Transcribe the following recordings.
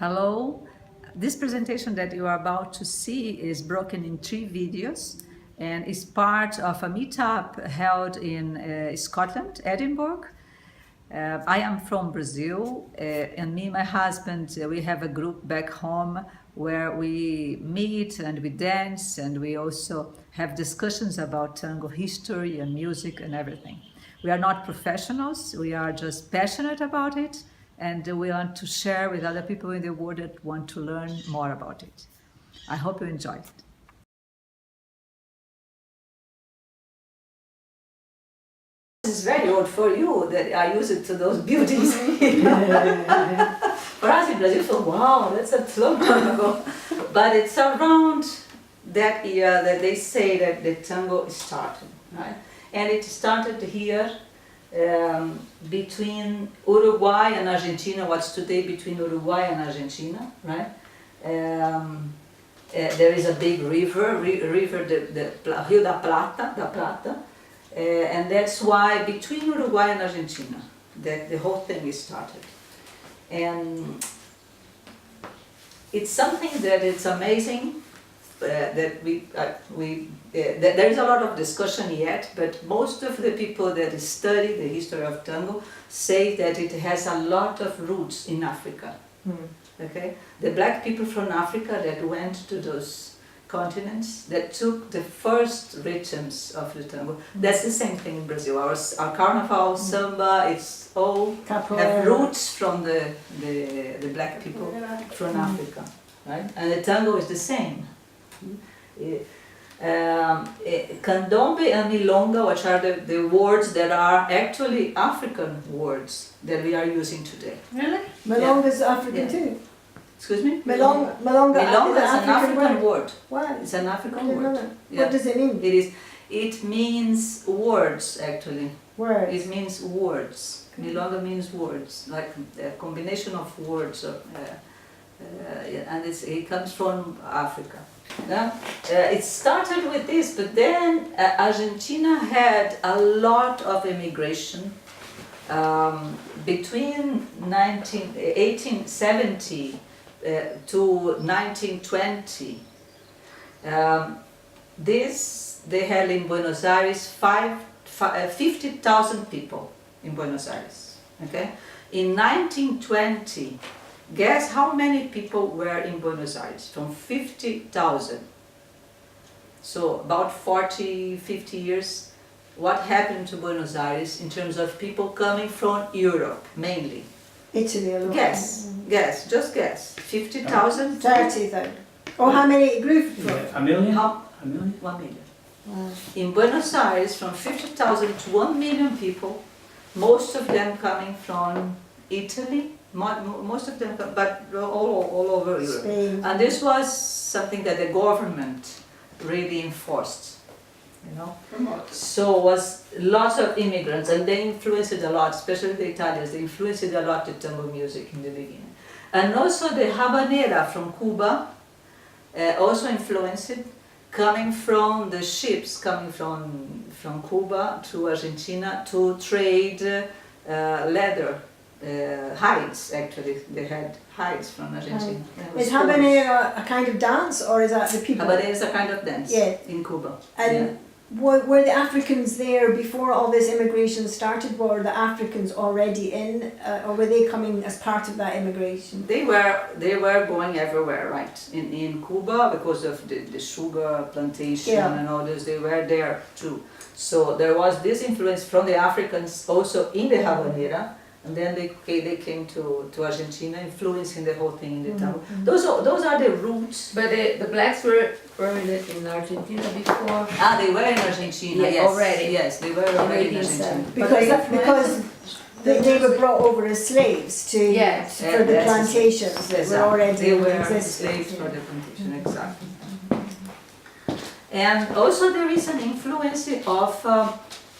Hello. This presentation that you are about to see is broken in 3 videos and is part of a meetup held in Scotland, Edinburgh. I am from Brazil, and me and my husband, we have a group back home where we meet and we dance, and we also have discussions about tango history and music and everything. We are not professionals, we are just passionate about it, and we want to share with other people in the world that want to learn more about it. I hope you enjoy it. This is very old for you that I use it to those buildings. For us in Brazil, so wow, that's a long time ago. But it's around that year that they say that the tango started, right? And it started here between Uruguay and Argentina, what's today between Uruguay and Argentina, right? There is a big river, the Rio da Plata, and that's why between Uruguay and Argentina that the whole thing is started. And it's something that it's amazing that there is a lot of discussion yet, but most of the people that study the history of tango say that it has a lot of roots in Africa. Okay, the black people from Africa that went to those continents that took the first rhythms of the tango. That's the same thing in Brazil. Our carnival, samba, it's all have roots from the black people from Africa, right? And the tango is the same. Candombe and milonga, which are the words that are actually African words that we are using today. Really? Milonga is African too. Excuse me? Milonga is an African word. Why? It's an African word. Yeah. What does it mean? It means words, actually. Words. It means words. Milonga means words, like a combination of words. And it comes from Africa. Yeah? It started with this, but then Argentina had a lot of immigration between 1870 to 1920. They had in Buenos Aires 50,000 people in Buenos Aires. Okay? In 1920, guess how many people were in Buenos Aires? From 50,000. So about 40, 50 years. What happened to Buenos Aires in terms of people coming from Europe, mainly? Italy alone. Guess, just guess. 50,000? 30,000. Or how many it grew from? A million? How? A million? 1 million. Wow. In Buenos Aires, from 50,000 to 1 million people, most of them coming from Italy, most of them, but all over Europe. Spain. And this was something that the government really enforced, you know. So was lots of immigrants, and they influenced a lot, especially the Italians. They influenced a lot the tango music in the beginning, and also the habanera from Cuba also influenced it, coming from the ships coming from Cuba to Argentina to trade leather. Hides, actually. They had hides from Argentina. Is habanera a kind of dance, or is that the people? Habanera is a kind of dance in Cuba. And were the Africans there before all this immigration started? Were the Africans already in, or were they coming as part of that immigration? They were going everywhere, right? In Cuba, because of the sugar plantation and all this, they were there too. So there was this influence from the Africans also in the habanera. And then they came to Argentina, influencing the whole thing in the tango. Those are the roots. But the blacks were in Argentina before? They were in Argentina, yes. Already? Yes, they were already in Argentina. Because they were brought over as slaves for the plantations that were already in existence. Slaves for the plantation, exactly. And also there is an influence of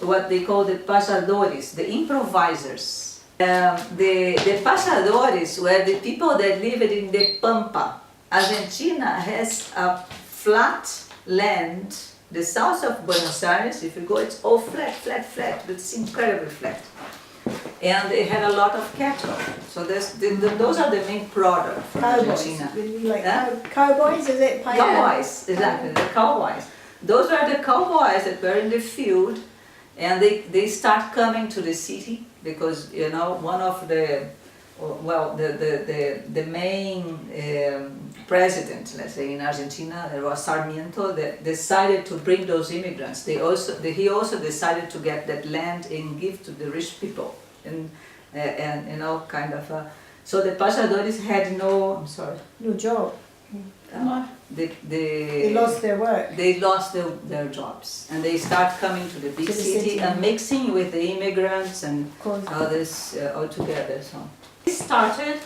what they call the payadores, the improvisers. The payadores were the people that lived in the Pampa. Argentina has a flat land, the south of Buenos Aires. If you go, it's all flat, but it's incredibly flat. and they had a lot of cattle. So those are the main products from Cowboys. Argentina. Really like Yeah. cowboys, is it? Cowboys, exactly, the cowboys. Those are the cowboys that were in the field, and they start coming to the city because, you know, one of the, well, the main president, let's say, in Argentina, there was Sarmiento, that decided to bring those immigrants. He also decided to get that land and give to the rich people, and you know, kind of. So the payadores had no job. They lost their work. They lost their jobs, and they start coming to the big city and mixing with the immigrants and all this all together. So it started.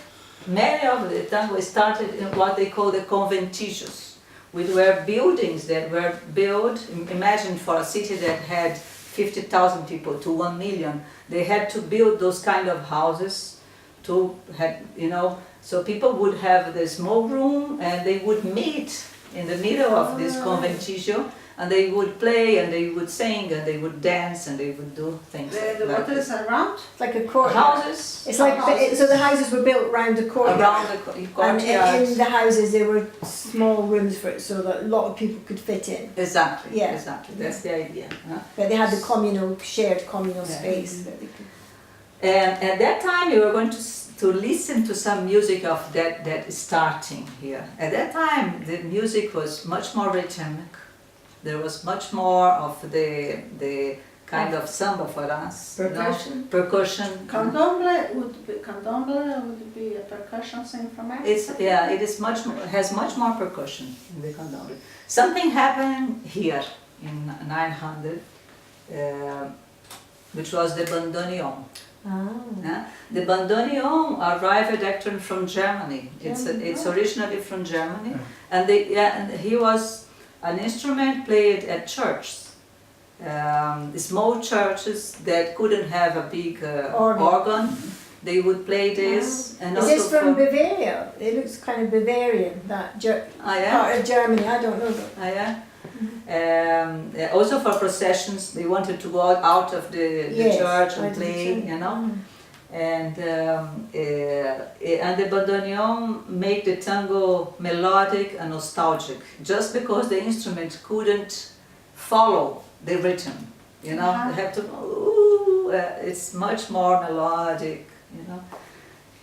Many of the tango started in what they call the conventillos, which were buildings that were built. Imagine for a city that had 50,000 people to 1 million, they had to build those kind of houses to have, you know, so people would have the small room and they would meet in the middle of this conventillo, and they would play and they would sing and they would dance and they would do things. What is around? It's like a courtyard. Houses. It's like so the houses were built around the courtyard. Around the And courtyard. in the houses there were small rooms for it, so that a lot of people could fit in. Exactly. Yeah. Exactly. That's the idea. Huh? But they had the shared communal space. That they could... And at that time, you were going to listen to some music of that is starting here. At that time, the music was much more rhythmic. There was much more of the kind of samba for us. Percussion. You know? Percussion. Candomblé would be a percussion thing from Africa. It is much more, has much more percussion in the candomblé. Something happened here in 900, which was the bandoneon. The bandoneon arrived actually from Germany. It's originally from Germany, and he was an instrument played at churches, small churches that couldn't have a big organ. They would play this. And is also this from Bavaria? It looks kind of Bavarian, that part of Germany. I don't know though. Also for processions, they wanted to go out of the church and play, you know. And the bandoneon made the tango melodic and nostalgic, just because the instrument couldn't follow the rhythm, you know. They have to, it's much more melodic, you know.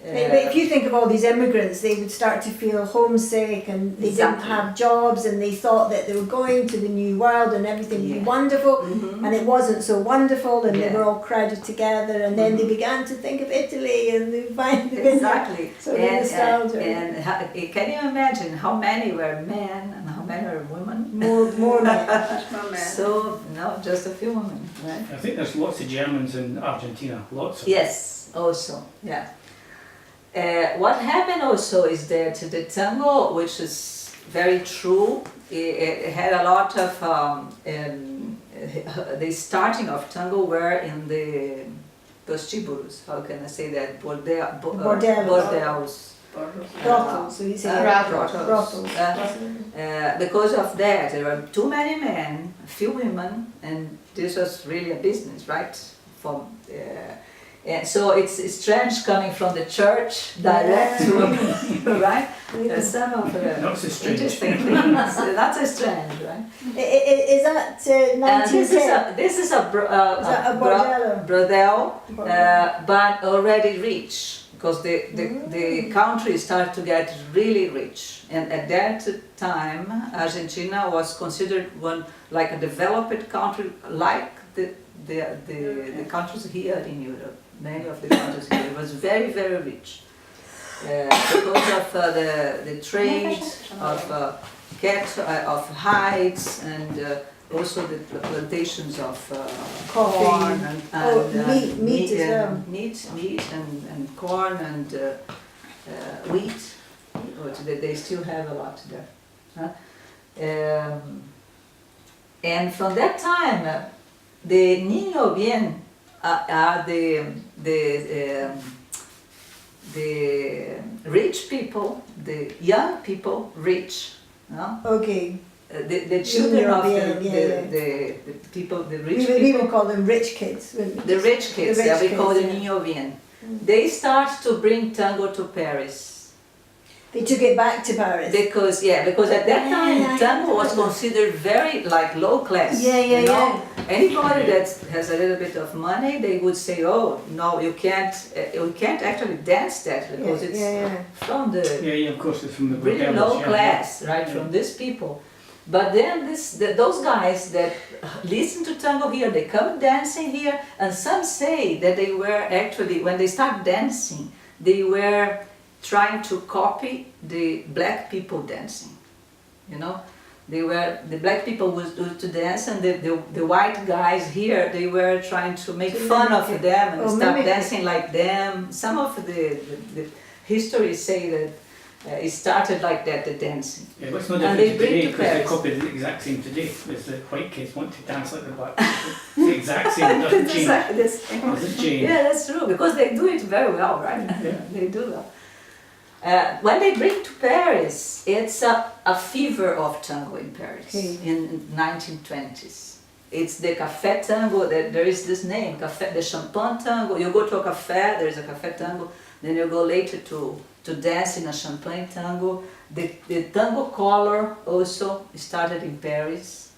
But if you think of all these immigrants, they would start to feel homesick, and they didn't have jobs, and they thought that they were going to the new world and everything would be wonderful, and it wasn't so wonderful, and they were all crowded together, and then they began to think of Italy, and they find so nostalgia. And can you imagine how many were men and how many were women? More men. So no, just a few women, right? I think there's lots of Germans in Argentina, lots of Yes, also, yeah. What happened also is that the tango, which is very true, it had a lot of, the starting of tango were in the prostíbulos, how can I say that, bordellos. Brothels, so you say brothels. Because of that, there were too many men, few women, and this was really a business, right? And so it's strange coming from the church direct to right? There's some of not so strange. interesting things. Not so strange, right? Is that 1910? This is a bordello? brodel, but already rich, because the country started to get really rich, and at that time Argentina was considered one like a developed country, like the countries here in Europe. Many of the countries here, it was very, very rich because of the trade of hides, and also the plantations of corn and meat as well. Meat and corn and wheat. They still have a lot there. And from that time, the niño bien are the rich people, the young people, rich. No? Okay. the children of yeah. the people, the rich We people. would call them rich kids, wouldn't we? The rich kids, The rich we call kids, them yeah. Niño Bien. They start to bring tango to Paris. They took it back to Paris. Because at that time Yeah, tango was yeah. considered very like low class. Yeah, you know? Anybody that has a little bit of money, they would say, "Oh no, you can't actually dance that because it's from the Yeah, of course, it's from the really bordellos, low yeah. class, right? Yeah. From these people." But then those guys that listen to tango here, they come dancing here, and some say that they were actually, when they start dancing, they were trying to copy the black people dancing, you know? The black people would do to dance, and the white guys here, they were trying to make fun of them and start dancing like them. Some of the histories say that it started like that, the dancing. Yeah, but it's no And they different bring today to because they Paris. copy the exact same today. As the white kids want to dance like the black people. It's the exact same, it doesn't It's change. like this. Doesn't change. Yeah, that's true, because they do it very well, right? Yeah. They do well. When they bring to Paris, it's a fever of tango in Paris in 1920s. It's the café tango, there is this name, café, the champagne tango. You go to a café, there is a café tango, then you go later to dance in a champagne tango. The tango color also started in Paris.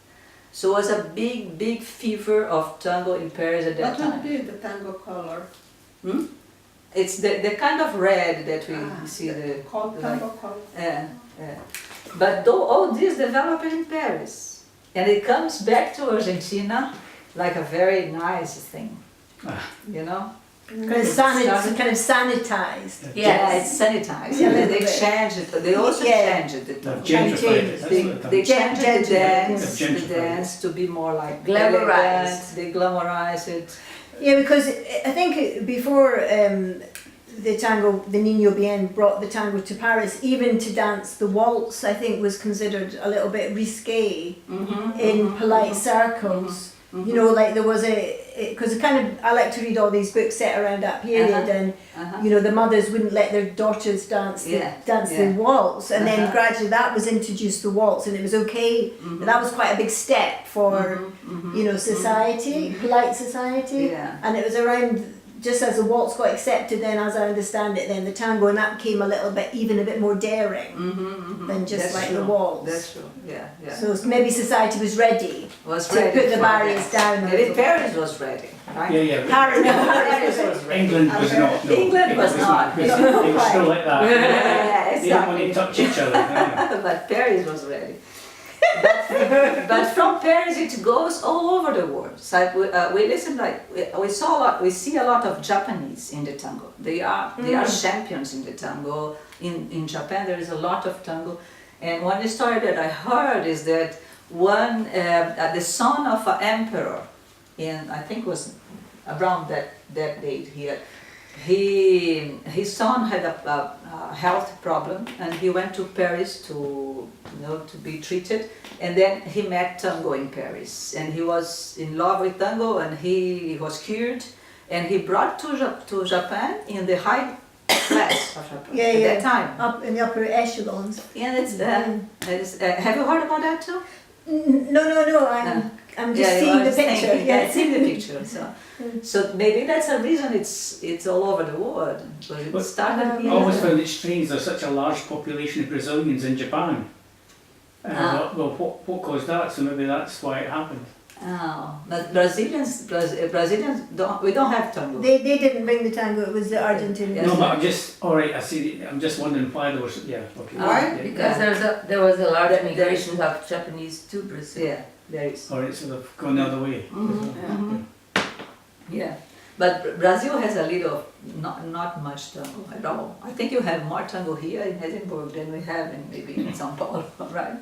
So it was a big fever of tango in Paris at that What time. would be the tango color? Hmm? It's the kind of red that we see the Called tango color. but all this developed in Paris, and it comes back to Argentina like a very nice thing, you know. Kind of sanitized. Yeah, it's sanitized. Yeah, they little bit. changed it. They also changed it. They've gentrified it, that's They, what they they've changed the dance, They've the gentrified dance to be more like Glamorized. elegant. They glamorize it. Yeah, because I think before the tango, the Niño Bien brought the tango to Paris, even to dance the waltz, I think was considered a little bit risque in polite circles. You know, like there was because I like to read all these books set around that period, and you know the mothers wouldn't let their daughters dance the waltz, and then gradually that was introduced, the waltz, and it was okay. But that was quite a big step for you know society, polite society, and it was around. Just as the waltz got accepted, then as I understand it, then the tango, and that became a little bit, even a bit more daring than just That's like true. the waltz. That's true. Yeah. So maybe society was ready to ready put the for barriers that. down. a Maybe little. Paris was ready, right? Yeah. Paris was ready. England was not. No. England was not. They were still like that. Yeah, They didn't want exactly. to touch each other. Yeah. But Paris was ready. But from Paris it goes all over the world. So we listen we see a lot of Japanese in the tango. They are champions in the tango. In Japan there is a lot of tango. And one story that I heard is that the son of an emperor, and I think it was around that date here, his son had a health problem, and he went to Paris to be treated, and then he met tango in Paris, and he was in love with tango, and he was cured, and he brought to Japan in the high class of Japan at that time. Up in the upper echelons. And it's have you heard about that too? No, I'm just seeing the picture. Yeah, seeing the picture. So maybe that's a reason it's all over the world. So it started I here. always found it strange there's such a large population of Brazilians in Japan. And I thought, well, what caused that? So maybe that's why it happened. Oh, but Brazilians we don't have tango. They didn't bring the tango, it was the Argentinians. Yes. No, but I'm just, alright, I see, I'm just wondering why there was, yeah, okay. Why? Yeah. Because there was a large migration of Japanese to Brazil. Yeah, there is. Alright, so they've gone the other way. Yeah, but Brazil has a little, not much tango at all. I think you have more tango here in Edinburgh than we have in maybe in São Paulo, right?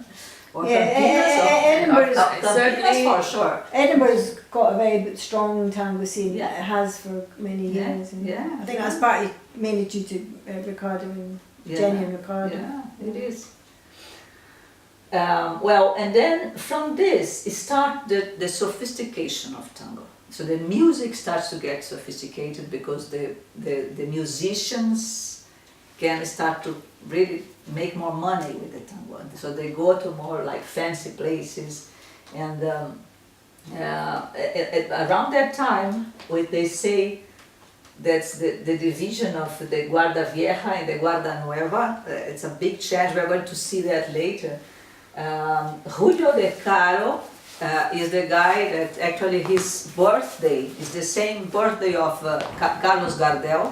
Or Edinburgh's certainly for sure. Edinburgh's got a very strong tango scene. Yeah. It has for many Yeah, years. And yeah. I think that's partly mainly due to Ricardo and Jenny and Ricardo. Yeah, it is. Well, and then from this start the sophistication of tango. So the music starts to get sophisticated because the musicians can start to really make more money with the tango. And so they go to more like fancy places, and around that time, they say that's the division of the Guarda Vieja and the Guarda Nueva. It's a big change. We're going to see that later. Julio de Caro is the guy that actually his birthday is the same birthday of Carlos Gardel,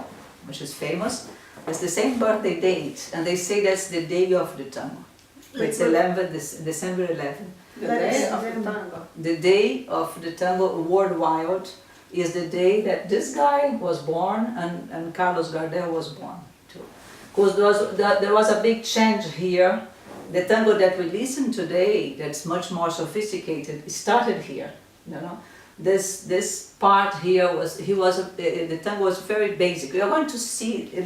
which is famous. It's the same birthday date, and they say that's the day of the tango. It's December 11th. The day of the tango. The day of the tango worldwide is the day that this guy was born and Carlos Gardel was born too. Because there was a big change here. The tango that we listen today, that's much more sophisticated, started here. You know, this part here the tango was very basic. We are going to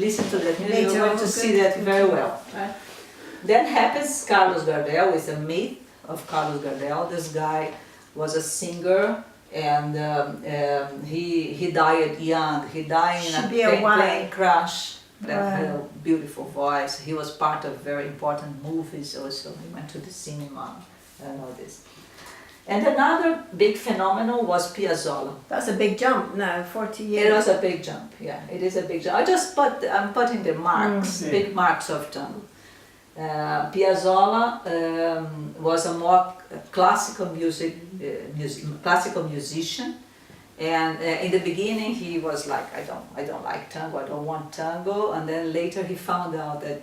listen to that music. We're going to see that very well. Right? Then happens Carlos Gardel, with a myth of Carlos Gardel. This guy was a singer, and he died young. He died in a plane crash. Had a beautiful voice. He was part of very important movies also. He went to the cinema and all this. And another big phenomenon was Piazzolla. That's a big jump now, 40 years. It was a big jump, yeah. It is a big jump. I'm putting the marks, big marks of tango. Piazzolla was a more classical musician, and in the beginning he was like, I don't like tango, I don't want tango, and then later he found out that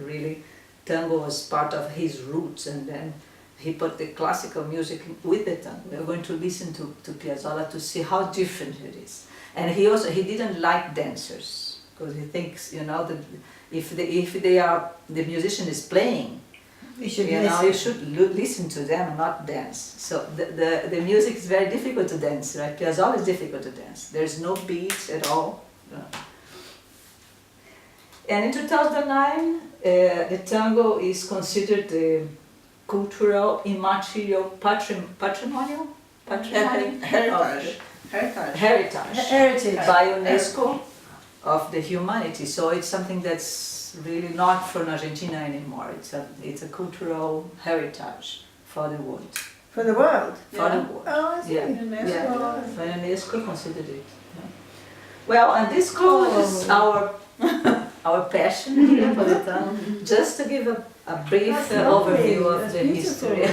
really tango was part of his roots, and then he put the classical music with the tango. We're going to listen to Piazzolla to see how different it is. And he didn't like dancers, because he thinks, you know, that if the musician is playing, you should listen to them and not dance. So the music is very difficult to dance, right? Piazzolla is difficult to dance. There's no beats at all. And in 2009, the tango is considered the cultural immaterial patrimonial heritage by UNESCO of the humanity. So it's something that's really not from Argentina anymore. It's a cultural heritage for the world. For the world? For the world. Oh, I see. Yeah. UNESCO. For UNESCO considered it. Yeah. Well, and this closes our passion here for the tango. Just to give a brief overview of the history.